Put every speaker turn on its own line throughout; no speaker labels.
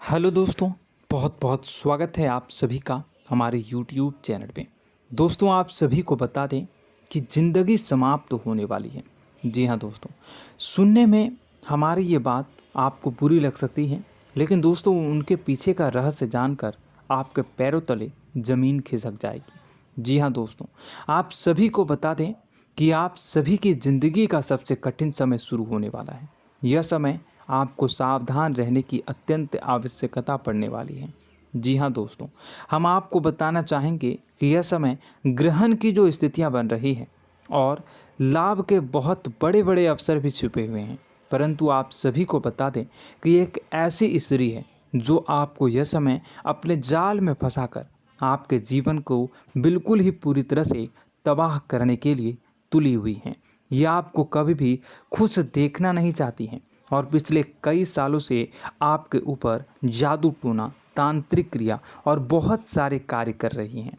Hello दोस्तों, बहुत बहुत स्वागत है आप सभी का हमारे YouTube चैनल पे। दोस्तों, आप सभी को बता दें कि ज़िंदगी समाप्त होने वाली है। जी हाँ दोस्तों, सुनने में हमारी ये बात आपको बुरी लग सकती है, लेकिन दोस्तों उनके पीछे का रहस्य जानकर आपके पैरों तले ज़मीन खिसक जाएगी। जी हाँ दोस्तों, आप सभी को बता दें कि आप सभी की ज़िंदगी का सबसे कठिन समय शुरू होने वाला है। यह समय आपको सावधान रहने की अत्यंत आवश्यकता पड़ने वाली है। जी हाँ दोस्तों, हम आपको बताना चाहेंगे कि यह समय ग्रहण की जो स्थितियां बन रही है और लाभ के बहुत बड़े बड़े अवसर भी छुपे हुए हैं। परंतु आप सभी को बता दें कि एक ऐसी स्त्री है जो आपको यह समय अपने जाल में फंसाकर आपके जीवन को बिल्कुल ही पूरी तरह से तबाह करने के लिए तुली हुई हैं। यह आपको कभी भी खुश देखना नहीं चाहती हैं और पिछले कई सालों से आपके ऊपर जादू टोना, तांत्रिक क्रिया और बहुत सारे कार्य कर रही हैं,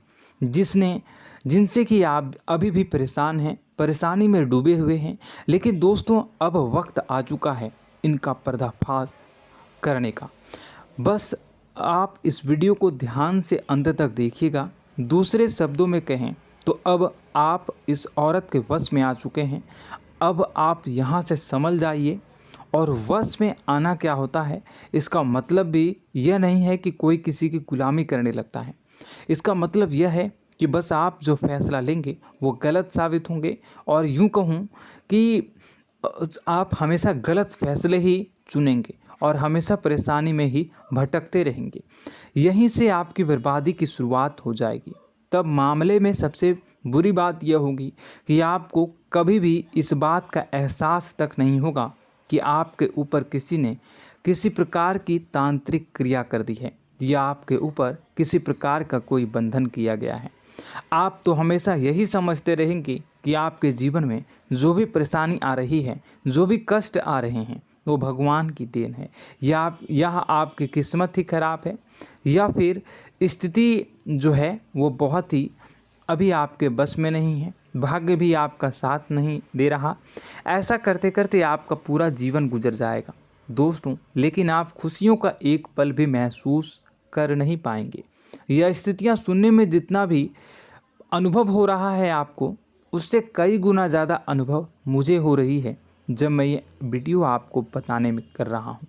जिनसे कि आप अभी भी परेशान हैं, परेशानी में डूबे हुए हैं। लेकिन दोस्तों, अब वक्त आ चुका है इनका पर्दाफाश करने का। बस आप इस वीडियो को ध्यान से अंत तक देखिएगा। दूसरे शब्दों में कहें तो अब आप इस औरत के वश में आ चुके हैं। अब आप यहाँ से संभल जाइए। और वश में आना क्या होता है, इसका मतलब भी यह नहीं है कि कोई किसी की गुलामी करने लगता है। इसका मतलब यह है कि बस आप जो फैसला लेंगे वो गलत साबित होंगे, और यूँ कहूँ कि आप हमेशा गलत फैसले ही चुनेंगे और हमेशा परेशानी में ही भटकते रहेंगे। यहीं से आपकी बर्बादी की शुरुआत हो जाएगी। तब मामले में सबसे बुरी बात यह होगी कि आपको कभी भी इस बात का एहसास तक नहीं होगा कि आपके ऊपर किसी ने किसी प्रकार की तांत्रिक क्रिया कर दी है या आपके ऊपर किसी प्रकार का कोई बंधन किया गया है। आप तो हमेशा यही समझते रहेंगे कि आपके जीवन में जो भी परेशानी आ रही है, जो भी कष्ट आ रहे हैं, वो भगवान की देन है, या आपकी किस्मत ही खराब है, या फिर स्थिति जो है वो बहुत ही अभी आपके बस में नहीं है, भाग्य भी आपका साथ नहीं दे रहा। ऐसा करते करते आपका पूरा जीवन गुजर जाएगा दोस्तों, लेकिन आप खुशियों का एक पल भी महसूस कर नहीं पाएंगे। यह स्थितियां सुनने में जितना भी अनुभव हो रहा है आपको, उससे कई गुना ज़्यादा अनुभव मुझे हो रही है जब मैं ये वीडियो आपको बताने में कर रहा हूँ।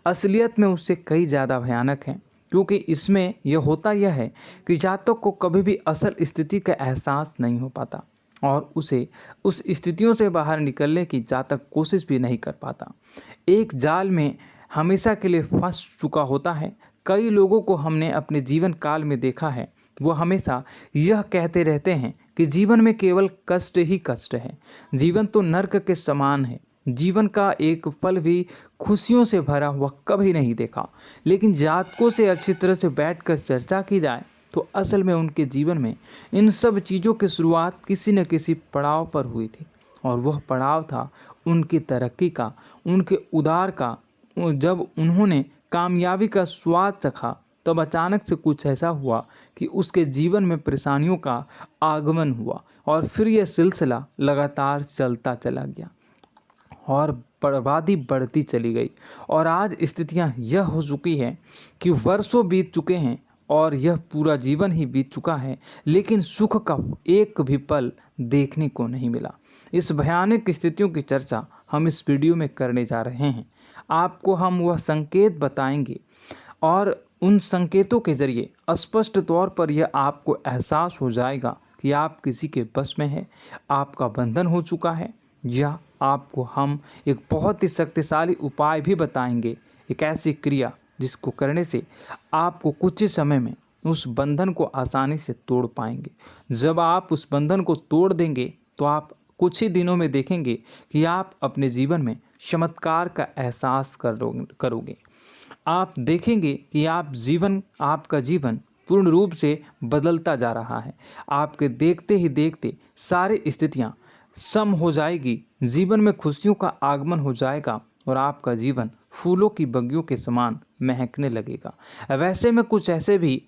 असलियत में उससे कई ज़्यादा भयानक है, क्योंकि इसमें यह होता यह है कि जातक को कभी भी असल स्थिति का एहसास नहीं हो पाता और उसे उस स्थितियों से बाहर निकलने की जातक कोशिश भी नहीं कर पाता। एक जाल में हमेशा के लिए फंस चुका होता है। कई लोगों को हमने अपने जीवन काल में देखा है, वो हमेशा यह कहते रहते हैं कि जीवन में केवल कष्ट ही कष्ट है, जीवन तो नर्क के समान है, जीवन का एक पल भी खुशियों से भरा हुआ कभी नहीं देखा। लेकिन जातकों से अच्छी तरह से बैठकर चर्चा की जाए तो असल में उनके जीवन में इन सब चीज़ों की शुरुआत किसी न किसी पड़ाव पर हुई थी, और वह पड़ाव था उनकी तरक्की का, उनके उदार का। जब उन्होंने कामयाबी का स्वाद चखा, तब अचानक से कुछ ऐसा हुआ कि उसके जीवन में परेशानियों का आगमन हुआ, और फिर यह सिलसिला लगातार चलता चला गया और बर्बादी बढ़ती चली गई। और आज स्थितियां यह हो चुकी है कि वर्षों बीत चुके हैं और यह पूरा जीवन ही बीत चुका है, लेकिन सुख का एक भी पल देखने को नहीं मिला। इस भयानक स्थितियों की चर्चा हम इस वीडियो में करने जा रहे हैं। आपको हम वह संकेत बताएंगे और उन संकेतों के जरिए स्पष्ट तौर पर यह आपको एहसास हो जाएगा कि आप किसी के बस में हैं, आपका बंधन हो चुका है, या आपको हम एक बहुत ही शक्तिशाली उपाय भी बताएंगे, एक ऐसी क्रिया जिसको करने से आपको कुछ ही समय में उस बंधन को आसानी से तोड़ पाएंगे। जब आप उस बंधन को तोड़ देंगे तो आप कुछ ही दिनों में देखेंगे कि आप अपने जीवन में चमत्कार का एहसास करोगे। आप देखेंगे कि आपका जीवन पूर्ण रूप से बदलता जा रहा है। आपके देखते ही देखते सारी स्थितियां सम हो जाएगी, जीवन में खुशियों का आगमन हो जाएगा और आपका जीवन फूलों की बगियों के समान महकने लगेगा। वैसे में कुछ ऐसे भी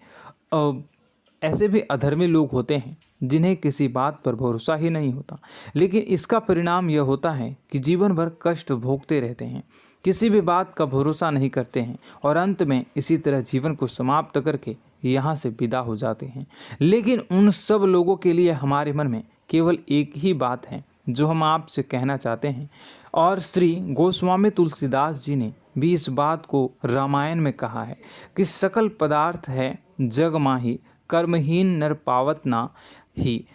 अधर्मी लोग होते हैं जिन्हें किसी बात पर भरोसा ही नहीं होता, लेकिन इसका परिणाम यह होता है कि जीवन भर कष्ट भोगते रहते हैं, किसी भी बात का भरोसा नहीं करते हैं और अंत में इसी तरह जीवन को समाप्त करके यहाँ से विदा हो जाते हैं। लेकिन उन सब लोगों के लिए हमारे मन में केवल एक ही बात है जो हम आपसे कहना चाहते हैं, और श्री गोस्वामी तुलसीदास जी ने भी इस बात को रामायण में कहा है कि सकल पदार्थ है जग माही, कर्महीन नर पावत ना ही।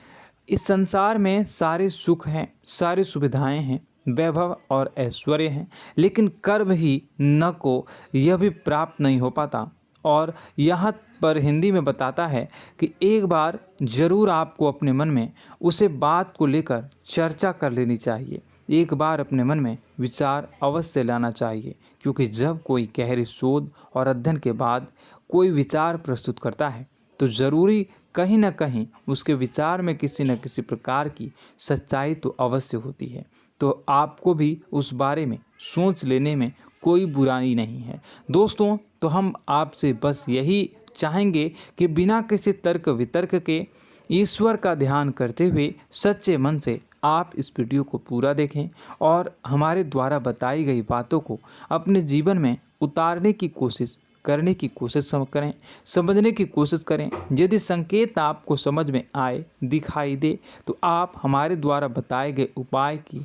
इस संसार में सारे सुख हैं, सारी सुविधाएं हैं, वैभव और ऐश्वर्य हैं, लेकिन कर्म ही न को यह भी प्राप्त नहीं हो पाता। और यहाँ पर हिंदी में बताता है कि एक बार जरूर आपको अपने मन में उसे बात को लेकर चर्चा कर लेनी चाहिए, एक बार अपने मन में विचार अवश्य लाना चाहिए, क्योंकि जब कोई गहरी शोध और अध्ययन के बाद कोई विचार प्रस्तुत करता है तो ज़रूरी कहीं ना कहीं उसके विचार में किसी न किसी प्रकार की सच्चाई तो अवश्य होती है। तो आपको भी उस बारे में सोच लेने में कोई बुराई नहीं है। दोस्तों, तो हम आपसे बस यही चाहेंगे कि बिना किसी तर्क वितर्क के ईश्वर का ध्यान करते हुए सच्चे मन से आप इस वीडियो को पूरा देखें और हमारे द्वारा बताई गई बातों को अपने जीवन में उतारने की कोशिश करने की कोशिश करें, समझने की कोशिश करें। यदि संकेत आपको समझ में आए, दिखाई दे, तो आप हमारे द्वारा बताए गए उपाय की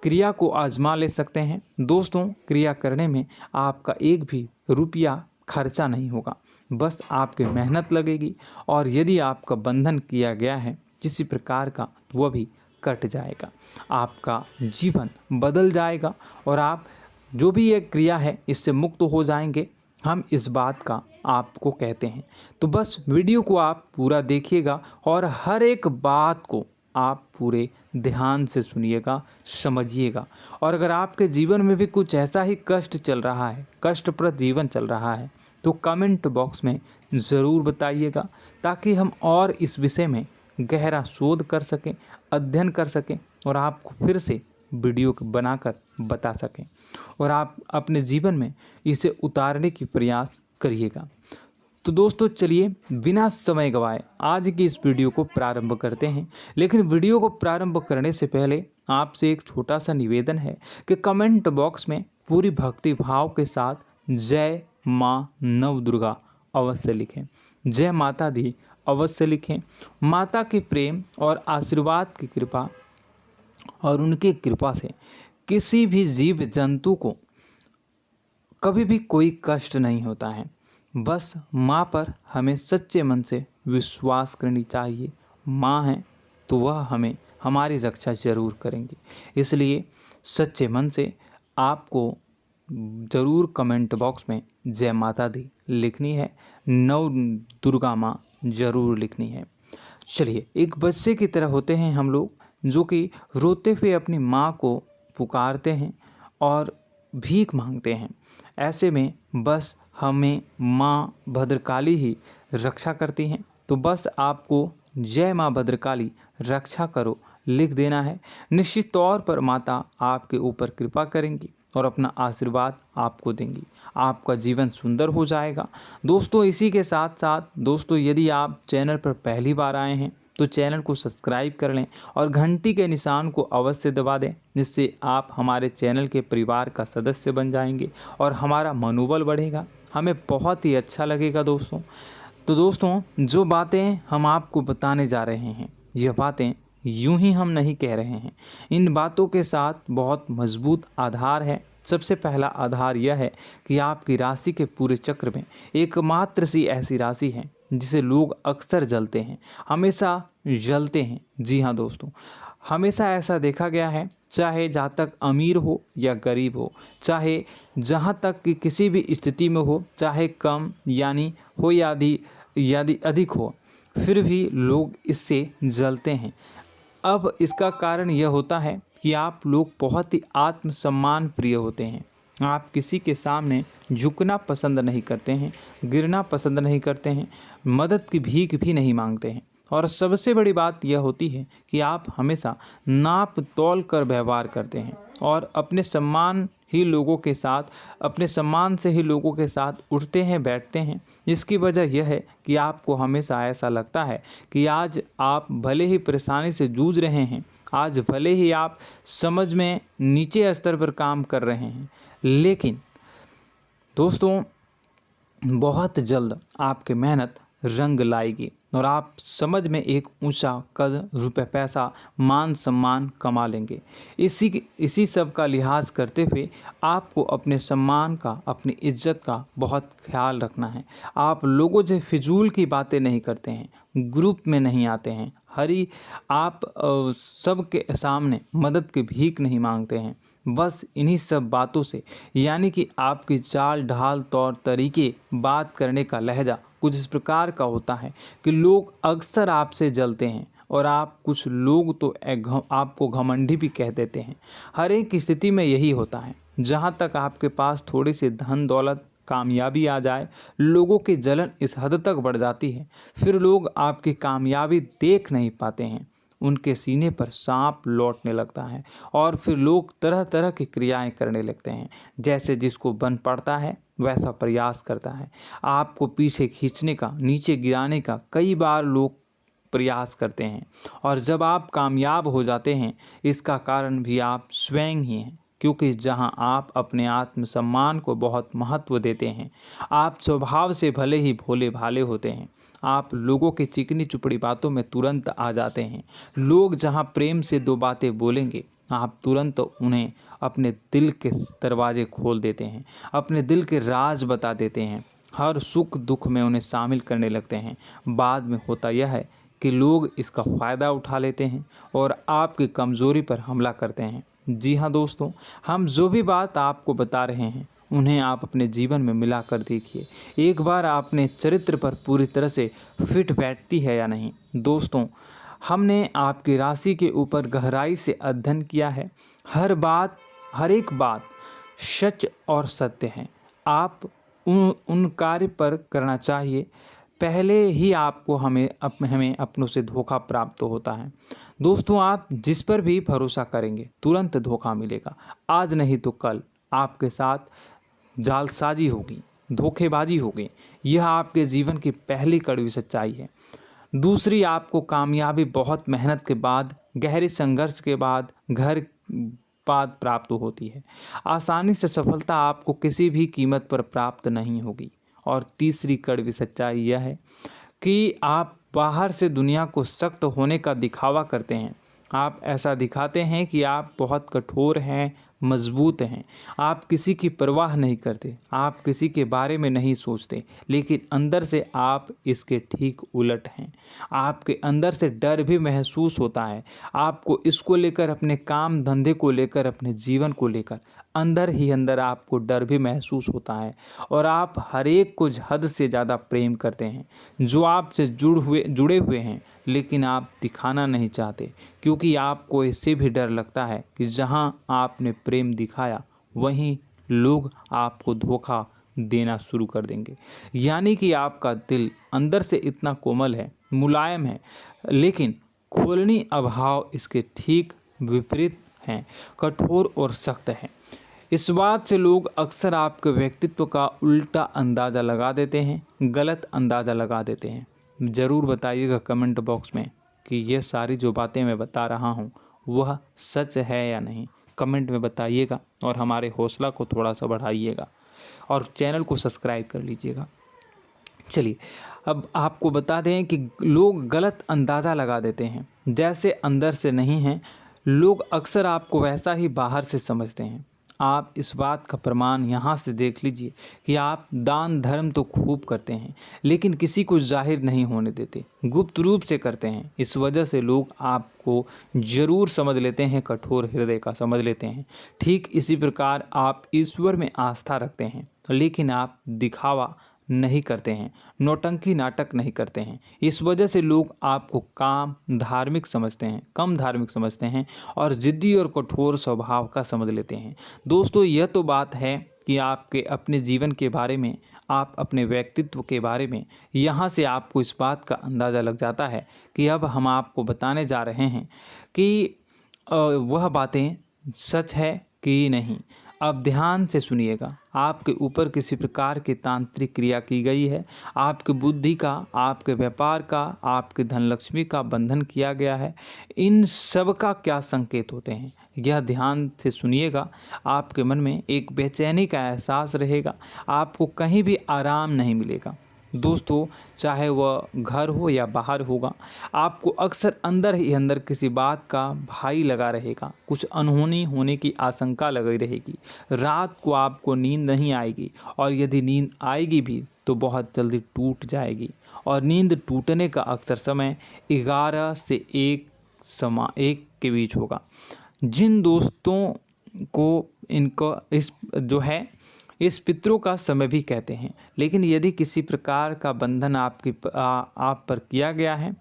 क्रिया को आजमा ले सकते हैं। दोस्तों, क्रिया करने में आपका एक भी रुपया खर्चा नहीं होगा, बस आपकी मेहनत लगेगी, और यदि आपका बंधन किया गया है किसी प्रकार का तो वह भी कट जाएगा, आपका जीवन बदल जाएगा और आप जो भी ये क्रिया है इससे मुक्त हो जाएंगे। हम इस बात का आपको कहते हैं। तो बस वीडियो को आप पूरा देखिएगा और हर एक बात को आप पूरे ध्यान से सुनिएगा, समझिएगा। और अगर आपके जीवन में भी कुछ ऐसा ही कष्ट चल रहा है, कष्टप्रद जीवन चल रहा है, तो कमेंट बॉक्स में ज़रूर बताइएगा, ताकि हम और इस विषय में गहरा शोध कर सकें, अध्ययन कर सकें और आपको फिर से वीडियो बनाकर बता सकें और आप अपने जीवन में इसे उतारने की प्रयास करिएगा। तो दोस्तों, चलिए बिना समय गवाए आज की इस वीडियो को प्रारंभ करते हैं। लेकिन वीडियो को प्रारंभ करने से पहले आपसे एक छोटा सा निवेदन है कि कमेंट बॉक्स में पूरी भक्ति भाव के साथ जय माँ नव दुर्गा अवश्य लिखें, जय माता दी अवश्य लिखें। माता के प्रेम और आशीर्वाद की कृपा और उनकी कृपा से किसी भी जीव जंतु को कभी भी कोई कष्ट नहीं होता है। बस माँ पर हमें सच्चे मन से विश्वास करनी चाहिए। माँ है तो वह हमें हमारी रक्षा जरूर करेंगी। इसलिए सच्चे मन से आपको ज़रूर कमेंट बॉक्स में जय माता दी लिखनी है, नव दुर्गा माँ ज़रूर लिखनी है। चलिए, एक बच्चे की तरह होते हैं हम लोग, जो कि रोते हुए अपनी माँ को पुकारते हैं और भीख मांगते हैं। ऐसे में बस हमें माँ भद्रकाली ही रक्षा करती हैं। तो बस आपको जय माँ भद्रकाली रक्षा करो लिख देना है। निश्चित तौर पर माता आपके ऊपर कृपा करेंगी और अपना आशीर्वाद आपको देंगी, आपका जीवन सुंदर हो जाएगा। दोस्तों, इसी के साथ साथ दोस्तों, यदि आप चैनल पर पहली बार आए हैं तो चैनल को सब्सक्राइब कर लें और घंटी के निशान को अवश्य दबा दें, जिससे आप हमारे चैनल के परिवार का सदस्य बन जाएंगे और हमारा मनोबल बढ़ेगा, हमें बहुत ही अच्छा लगेगा दोस्तों। तो दोस्तों, जो बातें हम आपको बताने जा रहे हैं, यह बातें यूं ही हम नहीं कह रहे हैं। इन बातों के साथ बहुत मजबूत आधार है। सबसे पहला आधार यह है कि आपकी राशि के पूरे चक्र में एकमात्र सी ऐसी राशि है जिसे लोग अक्सर जलते हैं, हमेशा जलते हैं। जी हाँ दोस्तों, हमेशा ऐसा देखा गया है, चाहे जहाँ तक अमीर हो या गरीब हो, चाहे जहाँ तक कि किसी भी स्थिति में हो, चाहे कम यानी हो या अधिक हो, फिर भी लोग इससे जलते हैं। अब इसका कारण यह होता है कि आप लोग बहुत ही आत्मसम्मान प्रिय होते हैं। आप किसी के सामने झुकना पसंद नहीं करते हैं, गिरना पसंद नहीं करते हैं, मदद की भीख भी नहीं मांगते हैं और सबसे बड़ी बात यह होती है कि आप हमेशा नाप तौल कर व्यवहार करते हैं और अपने सम्मान से ही लोगों के साथ उठते हैं बैठते हैं। इसकी वजह यह है कि आपको हमेशा ऐसा लगता है कि आज आप भले ही परेशानी से जूझ रहे हैं, आज भले ही आप समझ में नीचे स्तर पर काम कर रहे हैं, लेकिन दोस्तों बहुत जल्द आपकी मेहनत रंग लाएगी और आप समझ में एक ऊंचा कद, रुपए, पैसा, मान सम्मान कमा लेंगे। इसी सब का लिहाज करते हुए आपको अपने सम्मान का, अपनी इज्जत का बहुत ख्याल रखना है। आप लोगों से फिजूल की बातें नहीं करते हैं, ग्रुप में नहीं आते हैं, आप सबके सामने मदद की भीख नहीं मांगते हैं। बस इन्हीं सब बातों से, यानी कि आपकी चाल ढाल, तौर तरीके, बात करने का लहजा कुछ इस प्रकार का होता है कि लोग अक्सर आपसे जलते हैं और कुछ लोग तो आपको घमंडी भी कह देते हैं। हर एक स्थिति में यही होता है। जहाँ तक आपके पास थोड़ी सी धन दौलत, कामयाबी आ जाए, लोगों की जलन इस हद तक बढ़ जाती है, फिर लोग आपकी कामयाबी देख नहीं पाते हैं, उनके सीने पर सांप लौटने लगता है और फिर लोग तरह तरह की क्रियाएं करने लगते हैं। जैसे जिसको बन पड़ता है वैसा प्रयास करता है। आपको पीछे खींचने का, नीचे गिराने का कई बार लोग प्रयास करते हैं और जब आप कामयाब हो जाते हैं, इसका कारण भी आप स्वयं ही हैं। क्योंकि जहां आप अपने आत्मसम्मान को बहुत महत्व देते हैं, आप स्वभाव से भले ही भोले भाले होते हैं, आप लोगों की चिकनी चुपड़ी बातों में तुरंत आ जाते हैं। लोग जहां प्रेम से दो बातें बोलेंगे, आप तुरंत उन्हें अपने दिल के दरवाजे खोल देते हैं, अपने दिल के राज बता देते हैं, हर सुख दुख में उन्हें शामिल करने लगते हैं। बाद में होता यह है कि लोग इसका फ़ायदा उठा लेते हैं और आपकी कमज़ोरी पर हमला करते हैं। जी हाँ दोस्तों, हम जो भी बात आपको बता रहे हैं उन्हें आप अपने जीवन में मिला कर देखिए। एक बार आपने चरित्र पर पूरी तरह से फिट बैठती है या नहीं। दोस्तों, हमने आपकी राशि के ऊपर गहराई से अध्ययन किया है। हर एक बात सच और सत्य है। आप उन कार्य पर करना चाहिए, पहले ही आपको हमें अपनों से धोखा प्राप्त होता है। दोस्तों, आप जिस पर भी भरोसा करेंगे तुरंत धोखा मिलेगा। आज नहीं तो कल आपके साथ जालसाजी होगी, धोखेबाजी होगी। यह आपके जीवन की पहली कड़वी सच्चाई है। दूसरी, आपको कामयाबी बहुत मेहनत के बाद, गहरे संघर्ष के बाद प्राप्त होती है। आसानी से सफलता आपको किसी भी कीमत पर प्राप्त नहीं होगी। और तीसरी कड़वी सच्चाई यह है कि आप बाहर से दुनिया को सख्त होने का दिखावा करते हैं। आप ऐसा दिखाते हैं कि आप बहुत कठोर हैं, मजबूत हैं, आप किसी की परवाह नहीं करते, आप किसी के बारे में नहीं सोचते, लेकिन अंदर से आप इसके ठीक उलट हैं। आपके अंदर से डर भी महसूस होता है। आपको इसको लेकर, अपने काम धंधे को लेकर, अपने जीवन को लेकर अंदर ही अंदर आपको डर भी महसूस होता है और आप हर एक को हद से ज़्यादा प्रेम करते हैं, जो आपसे जुड़े हुए हैं, लेकिन आप दिखाना नहीं चाहते, क्योंकि आपको इससे भी डर लगता है कि जहां आपने प्रेम दिखाया वहीं लोग आपको धोखा देना शुरू कर देंगे। यानी कि आपका दिल अंदर से इतना कोमल है, मुलायम है, लेकिन खोलनी अभाव इसके ठीक विपरीत हैं, कठोर और सख्त हैं। इस बात से लोग अक्सर आपके व्यक्तित्व का उल्टा अंदाज़ा लगा देते हैं, गलत अंदाज़ा लगा देते हैं। ज़रूर बताइएगा कमेंट बॉक्स में कि ये सारी जो बातें मैं बता रहा हूँ वह सच है या नहीं। कमेंट में बताइएगा और हमारे हौसला को थोड़ा सा बढ़ाइएगा और चैनल को सब्सक्राइब कर लीजिएगा। चलिए, अब आपको बता दें कि लोग गलत अंदाज़ा लगा देते हैं। जैसे अंदर से नहीं हैं, लोग अक्सर आपको वैसा ही बाहर से समझते हैं। आप इस बात का प्रमाण यहाँ से देख लीजिए कि आप दान धर्म तो खूब करते हैं, लेकिन किसी को जाहिर नहीं होने देते, गुप्त रूप से करते हैं। इस वजह से लोग आपको ज़रूर समझ लेते हैं, कठोर हृदय का समझ लेते हैं। ठीक इसी प्रकार आप ईश्वर में आस्था रखते हैं, लेकिन आप दिखावा नहीं करते हैं, नौटंकी नाटक नहीं करते हैं। इस वजह से लोग आपको कम धार्मिक समझते हैं और ज़िद्दी और कठोर स्वभाव का समझ लेते हैं। दोस्तों, यह तो बात है कि आपके अपने जीवन के बारे में, आप अपने व्यक्तित्व के बारे में, यहाँ से आपको इस बात का अंदाज़ा लग जाता है कि अब हम आपको बताने जा रहे हैं कि वह बातें सच है कि नहीं। अब ध्यान से सुनिएगा। आपके ऊपर किसी प्रकार की तांत्रिक क्रिया की गई है, आपकी बुद्धि का, आपके व्यापार का, आपके धनलक्ष्मी का बंधन किया गया है। इन सब का क्या संकेत होते हैं, यह ध्यान से सुनिएगा। आपके मन में एक बेचैनी का एहसास रहेगा, आपको कहीं भी आराम नहीं मिलेगा। दोस्तों, चाहे वह घर हो या बाहर होगा, आपको अक्सर अंदर ही अंदर किसी बात का भय लगा रहेगा, कुछ अनहोनी होने की आशंका लगी रहेगी। रात को आपको नींद नहीं आएगी, और यदि नींद आएगी भी तो बहुत जल्दी टूट जाएगी, और नींद टूटने का अक्सर समय 11 से 1 के बीच होगा। जिन दोस्तों को इनको इस पितरों का समय भी कहते हैं। लेकिन यदि किसी प्रकार का बंधन आप पर किया गया है,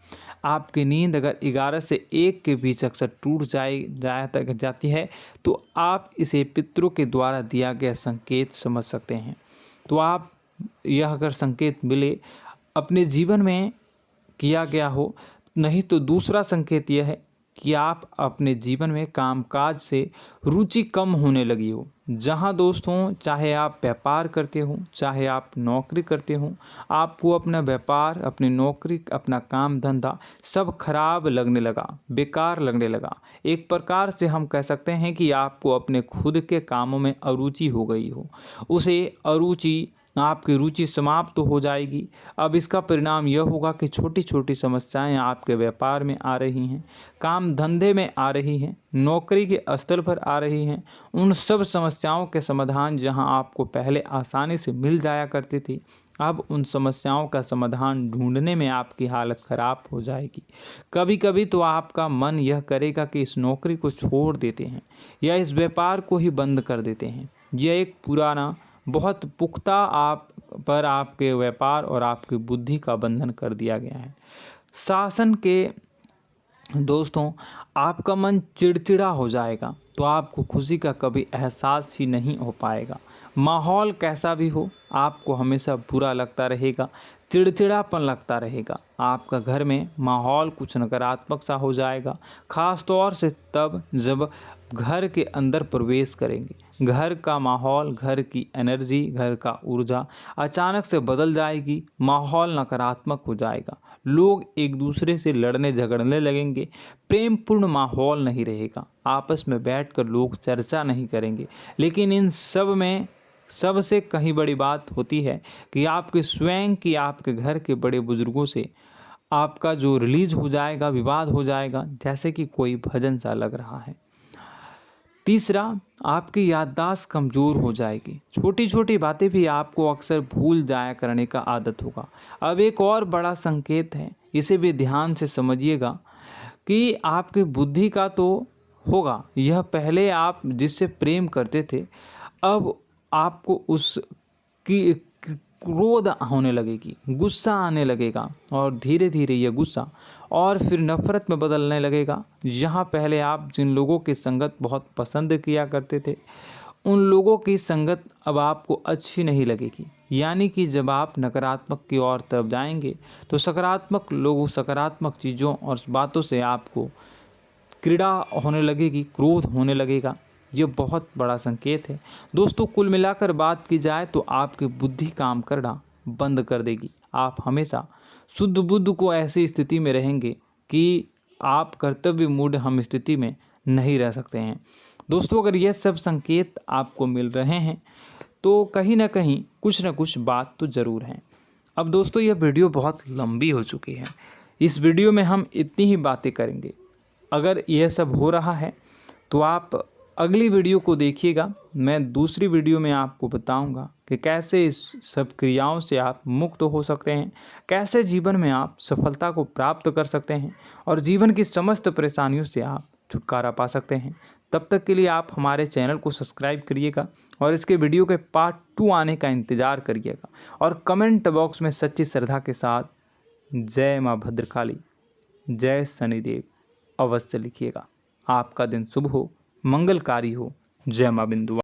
आपकी नींद अगर 11 से 1 के बीच अक्सर टूट जाती है, तो आप इसे पितरों के द्वारा दिया गया संकेत समझ सकते हैं। तो आप यह अगर संकेत मिले अपने जीवन में किया गया हो, नहीं तो दूसरा संकेत यह है कि आप अपने जीवन में कामकाज से रुचि कम होने लगी हो। जहां दोस्तों, चाहे आप व्यापार करते हो, चाहे आप नौकरी करते हो, आपको अपना व्यापार, अपनी नौकरी, अपना काम धंधा सब खराब लगने लगा, बेकार लगने लगा। एक प्रकार से हम कह सकते हैं कि आपको अपने खुद के कामों में अरुचि हो गई हो। उसे अरुचि, आपकी रुचि समाप्त तो हो जाएगी। अब इसका परिणाम यह होगा कि छोटी छोटी समस्याएं आपके व्यापार में आ रही हैं, काम धंधे में आ रही हैं, नौकरी के स्तर पर आ रही हैं। उन सब समस्याओं के समाधान जहां आपको पहले आसानी से मिल जाया करती थी, अब उन समस्याओं का समाधान ढूंढने में आपकी हालत ख़राब हो जाएगी। कभी कभी तो आपका मन यह करेगा कि इस नौकरी को छोड़ देते हैं या इस व्यापार को ही बंद कर देते हैं। यह एक पुराना, बहुत पुख्ता आपके व्यापार और आपकी बुद्धि का बंधन कर दिया गया है। शासन के दोस्तों, आपका मन चिड़चिड़ा हो जाएगा, तो आपको खुशी का कभी एहसास ही नहीं हो पाएगा। माहौल कैसा भी हो, आपको हमेशा बुरा लगता रहेगा, चिड़चिड़ापन लगता रहेगा। आपका घर में माहौल कुछ नकारात्मक सा हो जाएगा, ख़ास तौर से तब जब घर के अंदर प्रवेश करेंगे। घर का माहौल, घर की एनर्जी, घर का ऊर्जा अचानक से बदल जाएगी, माहौल नकारात्मक हो जाएगा। लोग एक दूसरे से लड़ने झगड़ने लगेंगे, प्रेमपूर्ण माहौल नहीं रहेगा, आपस में बैठकर लोग चर्चा नहीं करेंगे। लेकिन इन सब में सबसे कहीं बड़ी बात होती है कि आपके स्वयं की, आपके घर के बड़े बुजुर्गों से आपका जो रिलीज हो जाएगा, विवाद हो जाएगा, जैसे कि कोई भजन सा लग रहा है। तीसरा, आपकी याददाश्त कमज़ोर हो जाएगी, छोटी छोटी बातें भी आपको अक्सर भूल जाया करने का आदत होगा। अब एक और बड़ा संकेत है, इसे भी ध्यान से समझिएगा कि आपकी बुद्धि का तो होगा, यह पहले आप जिससे प्रेम करते थे, अब आपको उसकी क्रोध होने लगेगी, गुस्सा आने लगेगा, और धीरे धीरे यह गुस्सा और फिर नफरत में बदलने लगेगा। यहाँ पहले आप जिन लोगों की संगत बहुत पसंद किया करते थे, उन लोगों की संगत अब आपको अच्छी नहीं लगेगी। यानी कि जब आप नकारात्मक की ओर तरफ जाएंगे, तो सकारात्मक लोगों, सकारात्मक चीज़ों और बातों से आपको क्रीड़ा होने लगेगी, क्रोध होने लगेगा। ये बहुत बड़ा संकेत है दोस्तों। कुल मिलाकर बात की जाए तो आपकी बुद्धि काम करना बंद कर देगी। आप हमेशा शुद्ध बुद्ध को ऐसी स्थिति में रहेंगे कि आप कर्तव्य मूढ़ हम स्थिति में नहीं रह सकते हैं। दोस्तों, अगर ये सब संकेत आपको मिल रहे हैं तो कहीं ना कहीं कुछ ना कुछ बात तो ज़रूर है। अब दोस्तों, यह वीडियो बहुत लंबी हो चुकी है, इस वीडियो में हम इतनी ही बातें करेंगे। अगर यह सब हो रहा है तो आप अगली वीडियो को देखिएगा। मैं दूसरी वीडियो में आपको बताऊंगा कि कैसे इस सब क्रियाओं से आप मुक्त हो सकते हैं, कैसे जीवन में आप सफलता को प्राप्त कर सकते हैं और जीवन की समस्त परेशानियों से आप छुटकारा पा सकते हैं। तब तक के लिए आप हमारे चैनल को सब्सक्राइब करिएगा और इसके वीडियो के पार्ट 2 आने का इंतज़ार करिएगा, और कमेंट बॉक्स में सच्ची श्रद्धा के साथ जय माँ भद्रकाली, जय शनिदेव अवश्य लिखिएगा। आपका दिन शुभ हो, मंगलकारी हो। जय माँ बिंदु।